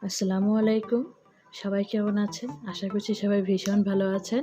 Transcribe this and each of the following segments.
আসসালামু আলাইকুম। সবাই কেমন আছেন? আশা করছি সবাই ভীষণ ভালো আছেন।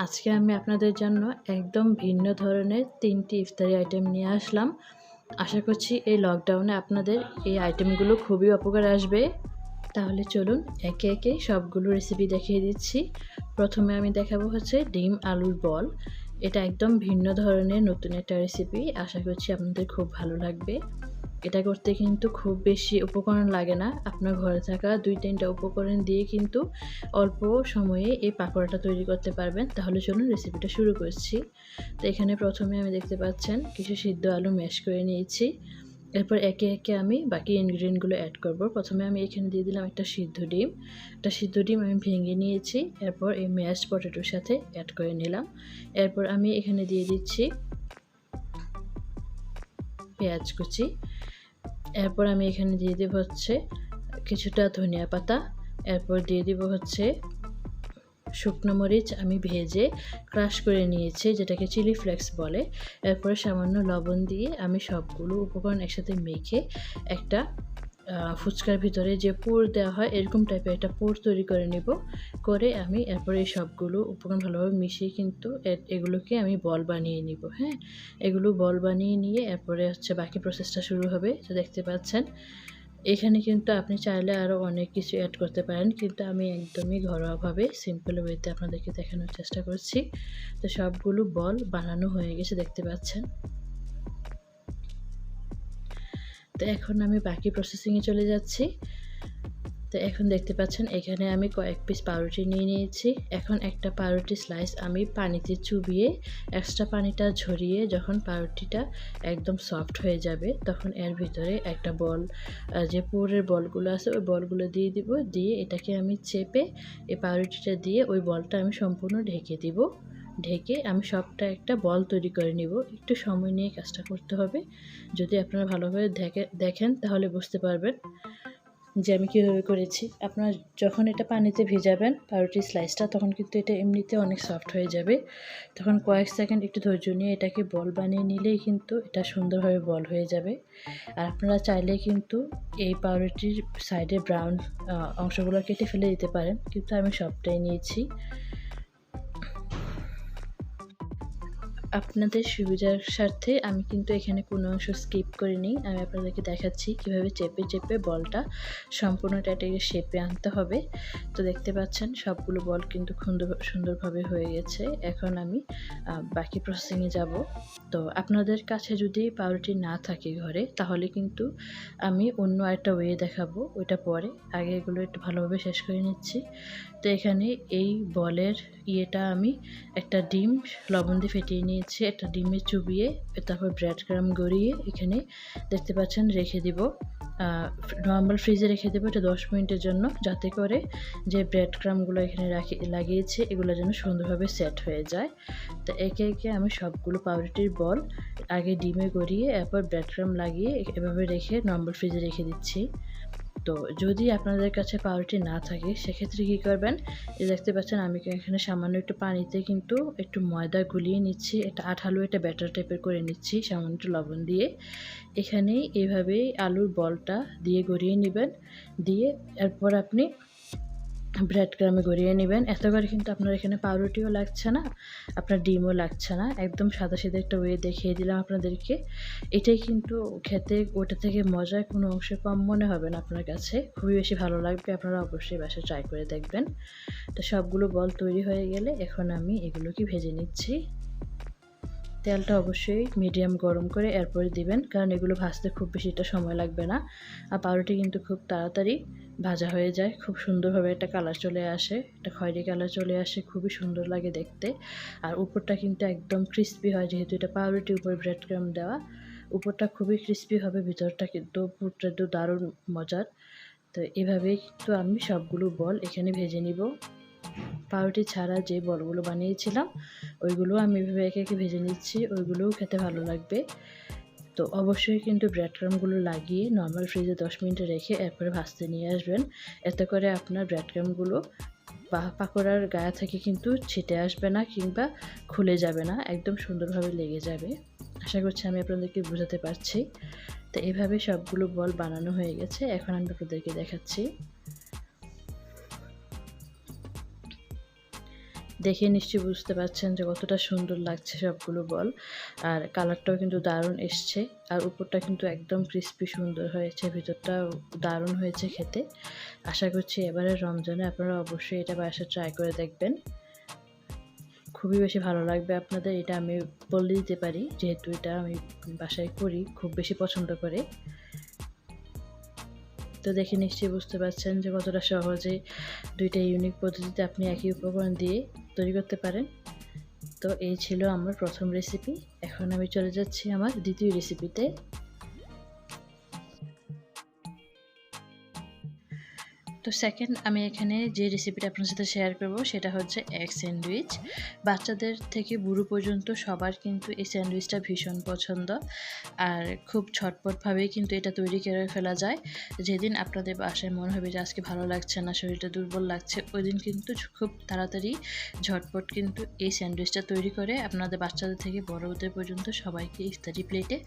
আজকে আমি আপনাদের জন্য একদম ভিন্ন ধরনের ৩টি ইফতারি আইটেম নিয়ে আসলাম। আশা করছি এই লকডাউনে আপনাদের এই আইটেমগুলো খুবই উপকারে আসবে। তাহলে চলুন একে একে সবগুলো রেসিপি দেখিয়ে দিচ্ছি। প্রথমে আমি দেখাবো হচ্ছে ডিম আলুর বল। এটা একদম ভিন্ন ধরনের নতুন একটা রেসিপি। আশা করছি আপনাদের খুব ভালো লাগবে। এটা করতে কিন্তু খুব বেশি উপকরণ লাগে না। আপনার ঘরে থাকা ২-৩টা উপকরণ দিয়ে কিন্তু অল্প সময়ে এই পাকোড়াটা তৈরি করতে পারবেন। তাহলে চলুন রেসিপিটা শুরু করছি। তো এখানে প্রথমে আমি দেখতে পাচ্ছেন কিছু সিদ্ধ আলু ম্যাশ করে নিয়েছি। এরপর একে একে আমি বাকি ইনগ্রিডিয়েন্টগুলো অ্যাড করব। প্রথমে আমি এখানে দিয়ে দিলাম একটা সিদ্ধ ডিম। একটা সিদ্ধ ডিম আমি ভেঙে নিয়েছি। এরপর এই ম্যাশড পটেটোর সাথে অ্যাড করে নিলাম। এরপর আমি এখানে দিয়ে দিচ্ছি পেঁয়াজ কুচি। এরপর আমি এখানে দিয়ে দেব হচ্ছে কিছুটা ধনিয়া পাতা। এরপর দিয়ে দেব হচ্ছে শুকনো মরিচ আমি ভেজে ক্রাশ করে নিয়েছি, যেটাকে চিলি ফ্লেক্স বলে। এরপরে সামান্য লবণ দিয়ে আমি সবগুলো উপকরণ একসাথে মেখে একটা ফুচকার ভিতরে যে পুর দেওয়া হয় এরকম টাইপের একটা পুর তৈরি করে নেব। করে আমি এরপরে এই সবগুলো উপকরণ ভালোভাবে মিশিয়ে কিন্তু এগুলোকে আমি বল বানিয়ে নিব। হ্যাঁ, এগুলো বল বানিয়ে নিয়ে এরপরে হচ্ছে বাকি প্রসেসটা শুরু হবে। তো দেখতে পাচ্ছেন এখানে কিন্তু আপনি চাইলে আরও অনেক কিছু অ্যাড করতে পারেন, কিন্তু আমি একদমই ঘরোয়াভাবে সিম্পল ওয়েতে আপনাদেরকে দেখানোর চেষ্টা করছি। তো সবগুলো বল বানানো হয়ে গেছে দেখতে পাচ্ছেন। তো এখন আমি বাকি প্রসেসিংয়ে চলে যাচ্ছি। তো এখন দেখতে পাচ্ছেন এখানে আমি কয়েক পিস পাউরুটি নিয়ে নিয়েছি। এখন একটা পাউরুটি স্লাইস আমি পানিতে চুবিয়ে এক্সট্রা পানিটা ঝরিয়ে যখন পাউরুটিটা একদম সফট হয়ে যাবে তখন এর ভিতরে একটা বল, যে পুরের বলগুলো আছে ওই বলগুলো দিয়ে দিব। দিয়ে এটাকে আমি চেপে এই পাউরুটিটা দিয়ে ওই বলটা আমি সম্পূর্ণ ঢেকে দিব। ঢেকে আমি সবটা একটা বল তৈরি করে নিব। একটু সময় নিয়ে কাজটা করতে হবে। যদি আপনারা ভালোভাবে দেখেন তাহলে বুঝতে পারবেন যে আমি কীভাবে করেছি। আপনারা যখন এটা পানিতে ভিজাবেন পাউরুটির স্লাইসটা তখন কিন্তু এটা এমনিতে অনেক সফট হয়ে যাবে। তখন কয়েক সেকেন্ড একটু ধৈর্য নিয়ে এটাকে বল বানিয়ে নিলেই কিন্তু এটা সুন্দরভাবে বল হয়ে যাবে। আর আপনারা চাইলে কিন্তু এই পাউরুটির সাইডে ব্রাউন অংশগুলো কেটে ফেলে দিতে পারেন, কিন্তু আমি সবটাই নিয়েছি। আপনাদের সুবিধার স্বার্থে আমি কিন্তু এখানে কোনো অংশ স্কিপ করিনি। আমি আপনাদেরকে দেখাচ্ছি কীভাবে চেপে চেপে বলটা সম্পূর্ণটা এটাকে শেপে আনতে হবে। তো দেখতে পাচ্ছেন সবগুলো বল কিন্তু সুন্দরভাবে হয়ে গেছে। এখন আমি বাকি প্রসেসিংয়ে যাব। তো আপনাদের কাছে যদি পাউরুটি না থাকে ঘরে তাহলে কিন্তু আমি অন্য আরেকটা ওয়ে দেখাবো, ওইটা পরে। আগে এগুলো একটু ভালোভাবে শেষ করে নিচ্ছি। তো এখানে এই বলের ইয়েটা আমি একটা ডিম লবণ দিয়ে ফেটিয়ে নিয়েছি, একটা ডিমে চুবিয়ে তারপর ব্রেড ক্রাম্ব গড়িয়ে এখানে দেখতে পাচ্ছেন রেখে দিব। নর্মাল ফ্রিজে রেখে দেবো এটা 10 মিনিটের জন্য, যাতে করে যে ব্রেড ক্রাম্বগুলো এখানে লাগিয়েছে এগুলো যেন সুন্দরভাবে সেট হয়ে যায়। তো একে একে আমি সবগুলো পাউরুটির বল আগে ডিমে গড়িয়ে এরপর ব্রেড ক্রাম্ব লাগিয়ে এভাবে রেখে নর্মাল ফ্রিজে রেখে দিচ্ছি। তো যদি আপনাদের কাছে পাউরুটি না থাকে সেক্ষেত্রে কী করবেন, এই দেখতে পাচ্ছেন আমি এখানে সামান্য একটু পানিতে কিন্তু একটু ময়দা গুলিয়ে নিচ্ছি, এটা আঠালো একটা ব্যাটার টাইপের করে নিচ্ছি সামান্য একটু লবণ দিয়ে। এখানে এইভাবেই আলুর বলটা দিয়ে গড়িয়ে নেবেন। দিয়ে এরপর আপনি ব্রেড ক্রামে গড়িয়ে নেবেন। এত করে কিন্তু আপনার এখানে পাউরুটিও লাগছে না, আপনার ডিমও লাগছে না। একদম সাদাসিধা একটা ওয়ে দেখিয়ে দিলাম আপনাদেরকে। এটাই কিন্তু খেতে ওটা থেকে মজার কোনো অংশে কম মনে হবে না আপনার কাছে, খুবই বেশি ভালো লাগবে। আপনারা অবশ্যই বাসায় ট্রাই করে দেখবেন। তো সবগুলো বল তৈরি হয়ে গেলে এখন আমি এগুলোকে ভেজে নিচ্ছি। তেলটা অবশ্যই মিডিয়াম গরম করে এরপরে দিবেন, কারণ এগুলো ভাজতে খুব বেশি একটা সময় লাগবে না। আর পাউরুটি কিন্তু খুব তাড়াতাড়ি ভাজা হয়ে যায়, খুব সুন্দরভাবে একটা কালার চলে আসে, একটা খয়েরি কালার চলে আসে, খুবই সুন্দর লাগে দেখতে। আর উপরটা কিন্তু একদম ক্রিস্পি হয়, যেহেতু এটা পাউরুটি উপরে ব্রেড ক্রাম্ব দেওয়া। উপরটা খুবই ক্রিস্পি হবে, ভিতরটা কিন্তু পুরটা একটু দারুণ মজার। তো এভাবেই কিন্তু আমি সবগুলো বল এখানে ভেজে নিব। পাউরুটি ছাড়া যে বলগুলো বানিয়েছিলাম ওইগুলো আমি এভাবে একে একে ভেজে নিচ্ছি, ওইগুলোও খেতে ভালো লাগবে। তো অবশ্যই কিন্তু ব্রেড ক্রাম্বগুলো লাগিয়ে নর্মাল ফ্রিজে 10 মিনিট রেখে এরপরে ভাজতে নিয়ে আসবেন। এতে করে আপনার ব্রেড ক্রাম্বগুলো পাকোড়ার গায়ে থেকে কিন্তু ছিটে আসবে না কিংবা খুলে যাবে না, একদম সুন্দরভাবে লেগে যাবে। আশা করছি আমি আপনাদেরকে বোঝাতে পারছি। তো এভাবে সবগুলো বল বানানো হয়ে গেছে। এখন আমি আপনাদেরকে দেখাচ্ছি। দেখে নিশ্চয়ই বুঝতে পারছেন যে কতটা সুন্দর লাগছে সবগুলো বল, আর কালারটাও কিন্তু দারুণ এসছে, আর উপরটা কিন্তু একদম ক্রিস্পি সুন্দর হয়েছে, ভিতরটাও দারুণ হয়েছে খেতে। আশা করছি এবারে রমজানে আপনারা অবশ্যই এটা বাসায় ট্রাই করে দেখবেন, খুবই বেশি ভালো লাগবে আপনাদের। এটা আমি বলে দিতে পারি, যেহেতু এটা আমি বাসায় করি, খুব বেশি পছন্দ করে। তো দেখে নিশ্চয়ই বুঝতে পারছেন যে কতটা সহজে দুইটা ইউনিক পদ্ধতিতে আপনি একই উপকরণ দিয়ে তৈরি করতে পারেন। তো এই ছিল আমার প্রথম রেসিপি। এখন আমি চলে যাচ্ছি আমার দ্বিতীয় রেসিপিতে। তো সেকেন্ড আমি এখানে যে রেসিপিটা আপনার সাথে শেয়ার করব সেটা হচ্ছে এগ স্যান্ডউইচ। বাচ্চাদের থেকে বুড়ো পর্যন্ত সবার কিন্তু এই স্যান্ডউইচটা ভীষণ পছন্দ, আর খুব ঝটপটভাবেই কিন্তু এটা তৈরি করে ফেলা যায়। যেদিন আপনাদের বাসায় মনে হবে যে আজকে ভালো লাগছে না, শরীরটা দুর্বল লাগছে, ওই দিন কিন্তু খুব তাড়াতাড়ি ঝটপট কিন্তু এই স্যান্ডউইচটা তৈরি করে আপনাদের বাচ্চাদের থেকে বড়দের পর্যন্ত সবাইকে ইফতারি প্লেটে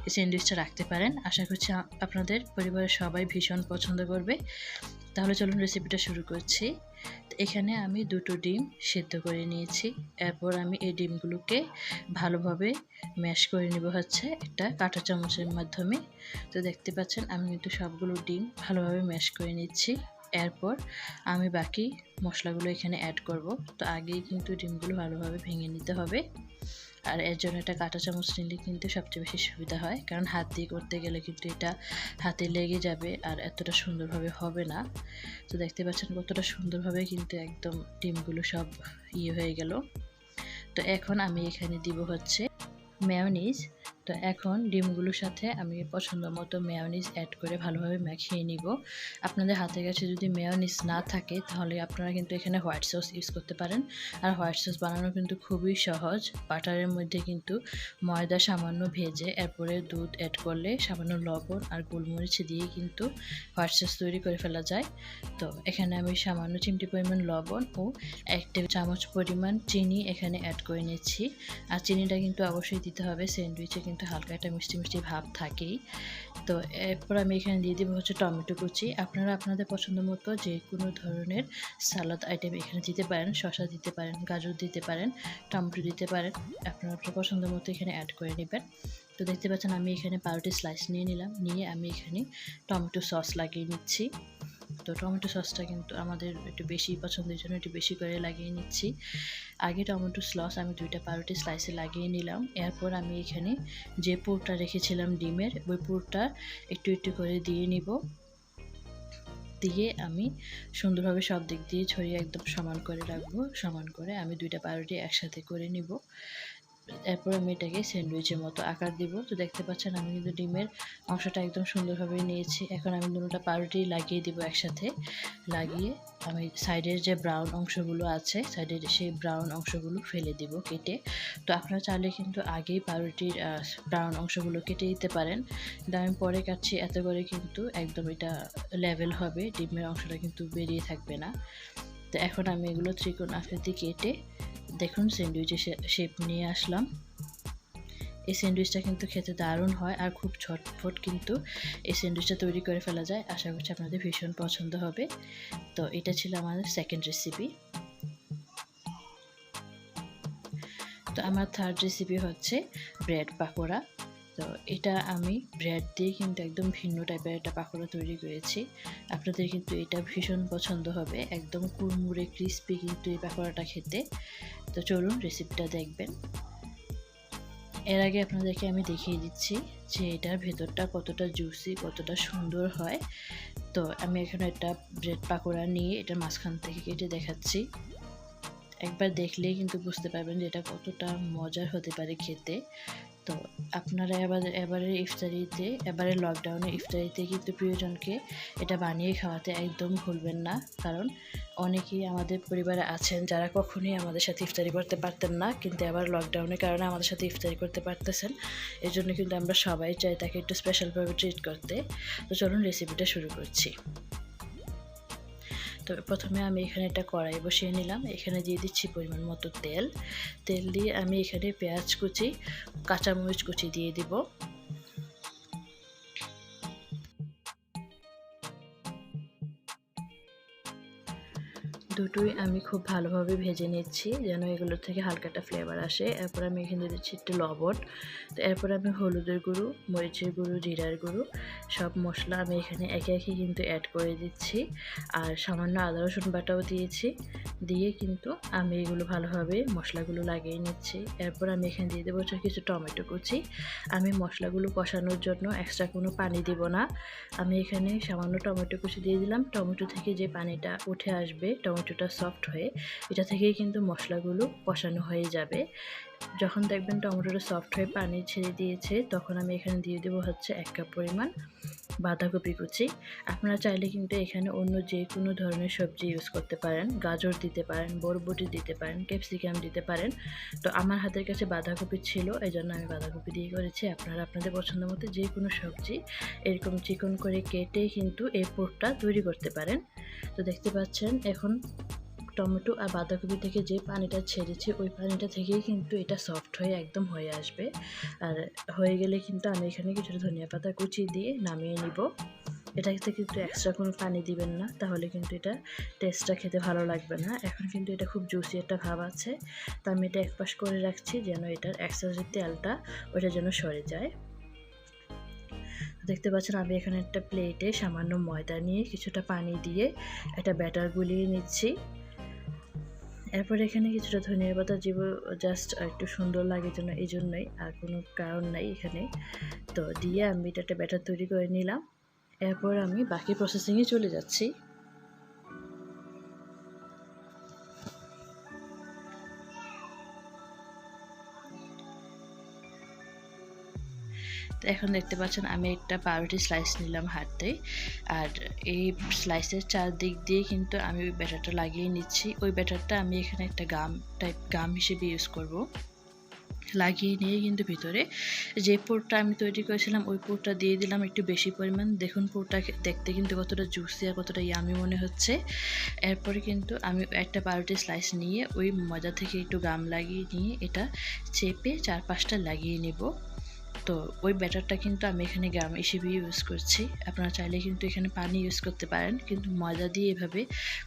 এই স্যান্ডউইচটা রাখতে পারেন। আশা করছি আপনাদের পরিবারের সবাই ভীষণ পছন্দ করবে। তাহলে চলুন রেসিপিটা শুরু করছি। তো এখানে আমি দুটো ডিম সেদ্ধ করে নিয়েছি। এরপর আমি এই ডিমগুলোকে ভালোভাবে ম্যাশ করে নেব হচ্ছে একটা কাঁটা চামচের মাধ্যমে। তো দেখতে পাচ্ছেন আমি কিন্তু সবগুলো ডিম ভালোভাবে ম্যাশ করে নিচ্ছি। এরপর আমি বাকি মশলাগুলো এখানে অ্যাড করব। তো আগেই কিন্তু ডিমগুলো ভালোভাবে ভেঙে নিতে হবে, আর এর জন্য একটা কাঁটা চামচ নিলে কিন্তু সবচেয়ে বেশি সুবিধা হয়, কারণ হাত দিয়ে করতে গেলে কিন্তু এটা হাতে লেগে যাবে আর এতটা সুন্দরভাবে হবে না। তো দেখতে পাচ্ছেন কতটা সুন্দরভাবে কিন্তু একদম ডিমগুলো সব হয়ে গেল। তো এখন আমি এখানে দিব হচ্ছে মেয়োনিজ। তো এখন ডিমগুলোর সাথে আমি পছন্দ মতো মেয়োনিজ অ্যাড করে ভালোভাবে মাখিয়ে নিব। আপনাদের হাতের কাছে যদি মেয়োনিজ না থাকে তাহলে আপনারা কিন্তু এখানে হোয়াইট সস ইউজ করতে পারেন, আর হোয়াইট সস বানানো কিন্তু খুবই সহজ। বাটারের মধ্যে কিন্তু ময়দা সামান্য ভেজে এরপরে দুধ অ্যাড করলে সামান্য লবণ আর গোলমরিচ দিয়ে কিন্তু হোয়াইট সস তৈরি করে ফেলা যায়। তো এখানে আমি সামান্য চিমটি পরিমাণ লবণ ও 1 টেবিল চামচ পরিমাণ চিনি এখানে অ্যাড করে নিচ্ছি। আর চিনিটা কিন্তু অবশ্যই দিতে হবে, স্যান্ডউইচে কিন্তু হালকা একটা মিষ্টি মিষ্টি ভাব থাকেই। তো এরপর আমি এখানে দিয়ে দিব হচ্ছে টমেটো কুচি। আপনারা আপনাদের পছন্দ মতো যে কোনো ধরনের সালাদ আইটেম এখানে দিতে পারেন, শসা দিতে পারেন, গাজর দিতে পারেন, টমেটো দিতে পারেন, আপনার আপনার পছন্দ মতো এখানে অ্যাড করে নেবেন। তো দেখতে পাচ্ছেন আমি এখানে পাউরুটি স্লাইস নিয়ে নিলাম, নিয়ে আমি এখানে টমেটো সস লাগিয়ে নিচ্ছি। তো টমেটো সসটা কিন্তু আমাদের একটু বেশি পছন্দের জন্য একটু বেশি করে লাগিয়ে নিচ্ছি। আগে টমেটো সস আমি 2টা পাউরুটি স্লাইসে লাগিয়ে নিলাম। এরপর আমি এখানে যে পুরটা রেখেছিলাম ডিমের, ওই পুরটা একটু একটু করে দিয়ে নিব। দিয়ে আমি সুন্দরভাবে সব দিক দিয়ে ছড়িয়ে একদম সমান করে রাখবো। সমান করে আমি 2টা পাউরুটি একসাথে করে নিব। এরপর আমি এটাকে স্যান্ডউইচের মতো আকার দিব। তো দেখতে পাচ্ছেন আমি কিন্তু ডিমের অংশটা একদম সুন্দরভাবে নিয়েছি। এখন আমি দুটোটা পাউরুটি লাগিয়ে দিব একসাথে। লাগিয়ে আমি সাইডের যে ব্রাউন অংশগুলো আছে, সাইডের সেই ব্রাউন অংশগুলো ফেলে দিব কেটে। তো আপনারা চাইলে কিন্তু আগেই পাউরুটির ব্রাউন অংশগুলো কেটে দিতে পারেন, কিন্তু আমি পরে কাটছি, এত করে কিন্তু একদম এটা লেভেল হবে, ডিমের অংশটা কিন্তু বেরিয়ে থাকবে না। তো এখন আমি এগুলো ত্রিকোণ আকৃতি কেটে দেখুন স্যান্ডউইচের শেপ নিয়ে আসলাম। এই স্যান্ডউইচটা কিন্তু খেতে দারুণ হয়, আর খুব ঝটপট কিন্তু এই স্যান্ডউইচটা তৈরি করে ফেলা যায়। আশা করছি আপনাদের ভীষণ পছন্দ হবে। তো এটা ছিল আমাদের সেকেন্ড রেসিপি। তো আমার থার্ড রেসিপি হচ্ছে ব্রেড পাকোড়া। তো এটা আমি ব্রেড দিয়ে কিন্তু একদম ভিন্ন টাইপের একটা পাকোড়া তৈরি করেছি। আপনাদের কিন্তু এটা ভীষণ পছন্দ হবে, একদম কুড়মুড়ে ক্রিস্পি কিন্তু এই পাকোড়াটা খেতে। তো চলুন রেসিপিটা দেখবেন। এর আগে আপনাদেরকে আমি দেখিয়ে দিচ্ছি যে এটার ভেতরটা কতটা জুসি, কতটা সুন্দর হয়। তো আমি এখানে একটা ব্রেড পাকোড়া নিয়ে এটার মাঝখান থেকে কেটে দেখাচ্ছি। একবার দেখলেই কিন্তু বুঝতে পারবেন যে এটা কতটা মজার হতে পারে খেতে। তো আপনারা এবারের ইফতারিতে, এবারের লকডাউনে ইফতারিতে কিন্তু প্রিয়জনকে এটা বানিয়ে খাওয়াতে একদম ভুলবেন না, কারণ অনেকেই আমাদের পরিবারে আছেন যারা কখনোই আমাদের সাথে ইফতারি করতে পারতেন না, কিন্তু এবার লকডাউনের কারণে আমাদের সাথে ইফতারি করতে পারতেছেন। এই জন্য কিন্তু আমরা সবাই চাই তাকে একটু স্পেশালভাবে ট্রিট করতে। তো চলুন রেসিপিটা শুরু করছি। তো প্রথমে আমি এখানে একটা কড়াই বসিয়ে নিলাম, এখানে দিয়ে দিচ্ছি পরিমাণ মতো তেল। তেল দিয়ে আমি এখানে পেঁয়াজ কুচি, কাঁচামরিচ কুচি দিয়ে দিব। দুটোই আমি খুব ভালোভাবে ভেজে নিচ্ছি যেন এগুলোর থেকে হালকা একটা ফ্লেভার আসে। এরপর আমি এখানে দিচ্ছি একটু লবণ। তো এরপর আমি হলুদের গুঁড়ো, মরিচের গুঁড়ো, জিরার গুঁড়ো সব মশলা আমি এখানে একে একে কিন্তু অ্যাড করে দিচ্ছি। আর সামান্য আদা রসুন বাটাও দিয়েছি। দিয়ে কিন্তু আমি এগুলো ভালোভাবে মশলাগুলো লাগিয়ে নিচ্ছি। এরপর আমি এখানে দিয়ে দেবো কিছু টমেটো কুচি। আমি মশলাগুলো কষানোর জন্য এক্সট্রা কোনো পানি দিব না। আমি এখানে সামান্য টমেটো কুচি দিয়ে দিলাম। টমেটো থেকে যে পানিটা উঠে আসবে, টমেটোটা সফট হয়ে, এটা থেকেই কিন্তু মশলাগুলো কষানো হয়ে যাবে। যখন দেখবেন টমেটোটা সফট হয়ে পানি ছেড়ে দিয়েছে, তখন আমি এখানে দিয়ে দেবো 1 কাপ পরিমাণ বাঁধাকপি কুচি। আপনারা চাইলে কিন্তু এখানে অন্য যে কোনো ধরনের সবজি ইউজ করতে পারেন। গাজর দিতে পারেন, বরবটি দিতে পারেন, ক্যাপসিকাম দিতে পারেন। তো আমার হাতের কাছে বাঁধাকপি ছিল, এই জন্য আমি বাঁধাকপি দিয়ে করেছি। আপনারা আপনাদের পছন্দ মতো যে কোনো সবজি এরকম চিকন করে কেটে কিন্তু এই পুরটা তৈরি করতে পারেন। তো দেখতে পাচ্ছেন এখন টমেটো আর বাঁধাকপি থেকে যে পানিটা ছেড়েছে, ওই পানিটা থেকেই কিন্তু এটা সফট হয়ে একদম হয়ে আসবে। আর হয়ে গেলে কিন্তু আমি এখানে কিছুটা ধনিয়া পাতা কুচি দিয়ে নামিয়ে নিব। এটাতে কিন্তু এক্সট্রা কোনো পানি দিবেন না, তাহলে কিন্তু এটা টেস্টটা খেতে ভালো লাগবে না। এখন কিন্তু এটা খুব জুসি একটা ভাব আছে, তো আমি এটা একপাশ করে রাখছি যেন এটার এক্সট্রা যে তেলটা ওটা যেন সরে যায়। দেখতে পাচ্ছেন আমি এখানে একটা প্লেটে সামান্য ময়দা নিয়ে কিছুটা পানি দিয়ে একটা ব্যাটার গুলিয়ে নিচ্ছি। এরপর এখানে কিছুটা ধনিয়া পাতা দিব, জাস্ট একটু সুন্দর লাগে জন্য, এই জন্যই, আর কোনো কারণ নাই এখানে। তো দিয়ে আমি এটা একটা ব্যাটার তৈরি করে নিলাম। এরপর আমি বাকি প্রসেসিংয়ে চলে যাচ্ছি। তো এখন দেখতে পাচ্ছেন আমি একটা পাউরুটি স্লাইস নিলাম হাতে, আর এই স্লাইসের চারদিক দিয়ে কিন্তু আমি ওই ব্যাটারটা লাগিয়ে নিচ্ছি। ওই ব্যাটারটা আমি এখানে একটা গাম হিসেবে ইউজ করব। লাগিয়ে নিয়ে কিন্তু ভিতরে যে পুরটা আমি তৈরি করেছিলাম ওই পুরটা দিয়ে দিলাম একটু বেশি পরিমাণ। দেখুন পুরটা দেখতে কিন্তু কতটা জুসি আর কতটা ইয়ামি মনে হচ্ছে। এরপরে কিন্তু আমি একটা পাউরুটি স্লাইস নিয়ে ওই ময়দা থেকে একটু গাম লাগিয়ে নিয়ে এটা চেপে 4-5টা লাগিয়ে নেব। তো ওই ব্যাটারটা কিন্তু আমি এখানে গাম হিসেবে ইউজ করছি। আপনারা চাইলে কিন্তু এখানে পানি ইউজ করতে পারেন, কিন্তু ময়দা দিয়ে এভাবে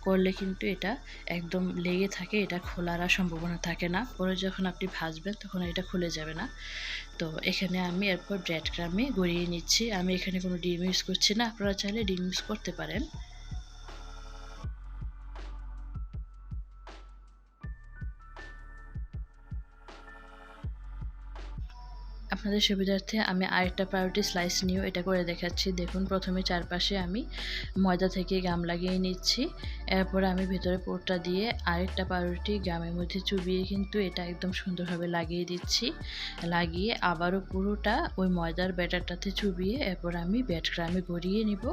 করলে কিন্তু এটা একদম লেগে থাকে, এটা খোলার আর সম্ভাবনা থাকে না। পরে যখন আপনি ভাজবেন তখন এটা খুলে যাবে না। তো এখানে আমি এরপর ব্রেড ক্রামে গড়িয়ে নিচ্ছি। আমি এখানে কোনো ডিম ইউজ করছি না, আপনারা চাইলে ডিম ইউজ করতে পারেন। আপনাদের সুবিধার্থে আমি আরেকটা পাউরুটি স্লাইস নিয়েও এটা করে দেখাচ্ছি। দেখুন প্রথমে চারপাশে আমি ময়দা থেকে গাম লাগিয়ে নিচ্ছি। এরপর আমি ভেতরে পুরটা দিয়ে আরেকটা পাউরুটি গামের মধ্যে চুবিয়ে কিন্তু এটা একদম সুন্দরভাবে লাগিয়ে দিচ্ছি। লাগিয়ে আবারও পুরোটা ওই ময়দার ব্যাটারটাতে চুবিয়ে এরপর আমি ব্রেড ক্রামে গড়িয়ে নিব।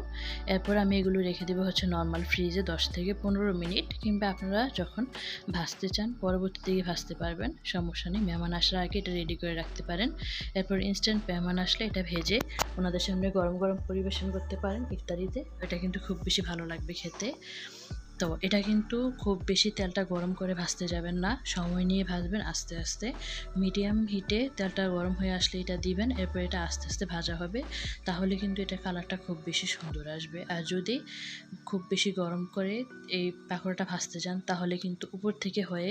এরপর আমি এগুলো রেখে দেবো নর্মাল ফ্রিজে 10 থেকে 15 মিনিট, কিংবা আপনারা যখন ভাজতে চান পরবর্তী দিকে ভাজতে পারবেন, সমস্যা নেই। মেহমান আসার আগে এটা রেডি করে রাখতে পারেন। এরপর ইনস্ট্যান্ট মেহমান আসলে এটা ভেজে ওনাদের সামনে গরম গরম পরিবেশন করতে পারেন ইফতারিতে। এটা কিন্তু খুব বেশি ভালো লাগবে খেতে। তো এটা কিন্তু খুব বেশি তেলটা গরম করে ভাজতে যাবেন না, সময় নিয়ে ভাজবেন আস্তে আস্তে। মিডিয়াম হিটে তেলটা গরম হয়ে আসলে এটা দিবেন, এরপর এটা আস্তে আস্তে ভাজা হবে। তাহলে কিন্তু এটা কালারটা খুব বেশি সুন্দর আসবে। আর যদি খুব বেশি গরম করে এই পাকোড়াটা ভাজতে যান তাহলে কিন্তু উপর থেকে হয়ে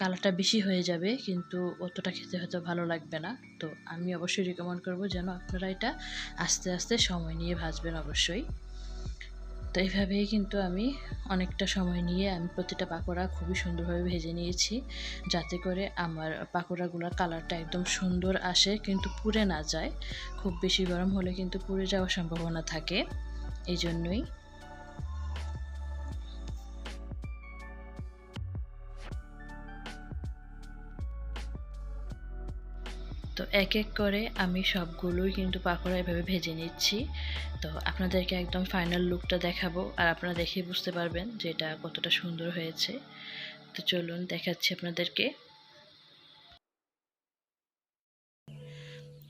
কালারটা বেশি হয়ে যাবে, কিন্তু অতটা খেতে হয়তো ভালো লাগবে না। তো আমি অবশ্যই রিকমেন্ড করবো যেন আপনারা এটা আস্তে আস্তে সময় নিয়ে ভাজবেন অবশ্যই। তো এইভাবেই কিন্তু আমি অনেকটা সময় নিয়ে আমি প্রতিটা পাকোড়া খুবই সুন্দরভাবে ভেজে নিয়েছি, যাতে করে আমার পাকোড়াগুলোর কালারটা একদম সুন্দর আসে কিন্তু পুড়ে না যায়। খুব বেশি গরম হলে কিন্তু পুড়ে যাওয়ার সম্ভাবনা থাকে, এই জন্যই। তো এক এক করে আমি সবগুলোই কিন্তু পাকোড়া এভাবে ভেজে নিচ্ছি। তো আপনাদেরকে একদম ফাইনাল লুকটা দেখাবো, আর আপনারা দেখে বুঝতে পারবেন যে এটা কতটা সুন্দর হয়েছে। তো চলুন দেখাচ্ছি আপনাদেরকে।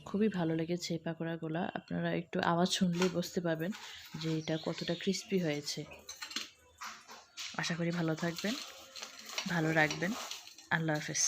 খুবই ভালো লেগেছে এই পাকোড়াগুলো, আপনারা একটু আওয়াজ শুনলেই বুঝতে পারবেন যে এটা কতটা ক্রিস্পি হয়েছে। আশা করি ভালো থাকবেন, ভালো রাখবেন। আল্লাহ হাফেজ।